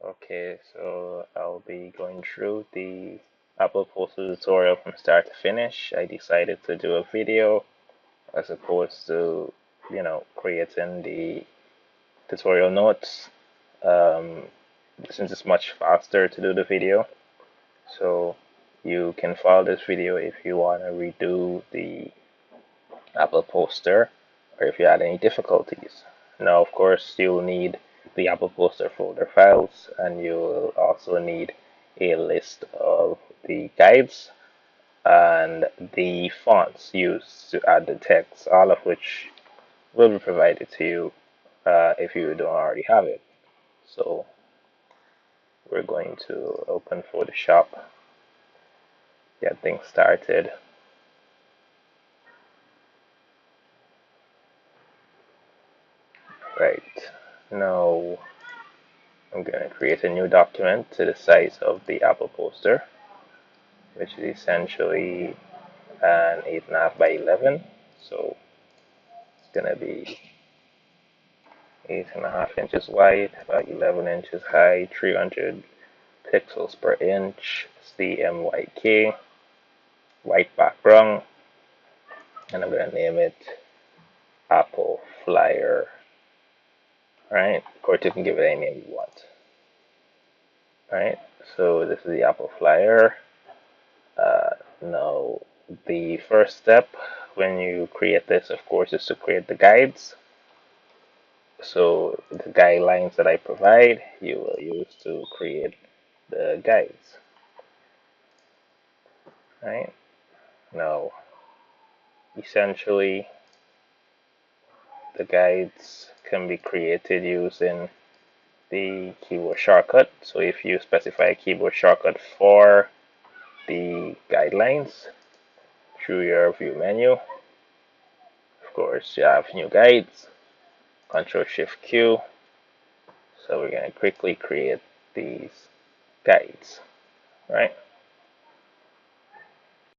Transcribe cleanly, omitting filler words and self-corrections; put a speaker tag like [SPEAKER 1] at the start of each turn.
[SPEAKER 1] Okay, so I'll be going through the Apple Poster tutorial from start to finish. I decided to do a video as opposed to, creating the tutorial notes, um, since it's much faster to do the video. So you can follow this video if you want to redo the Apple Poster or if you had any difficulties. Now, of course, you'll need the Apple Poster folder files, and you'll also need a list of the guides and the fonts used to add the text, all of which will be provided to you if you don't already have it. So we're going to open Photoshop, get things started. Right, now I'm going to create a new document to the size of the Apple Poster, which is essentially an 8.5 by 11. So it's going to be 8.5 inches wide by 11 inches high, 300 pixels per inch, CMYK, white background, and I'm going to name it Apple Flyer. Alright, of course you can give it any name you want. Alright, so this is the Apple Flyer. Now, the first step when you create this, of course, is to create the guides. So the guidelines that I provide, you will use to create the guides. Right? Now, essentially, the guides can be created using the keyboard shortcut. So if you specify a keyboard shortcut for the guidelines through your view menu, of course, you have new guides, Control Shift Q. So we're going to quickly create these guides, right?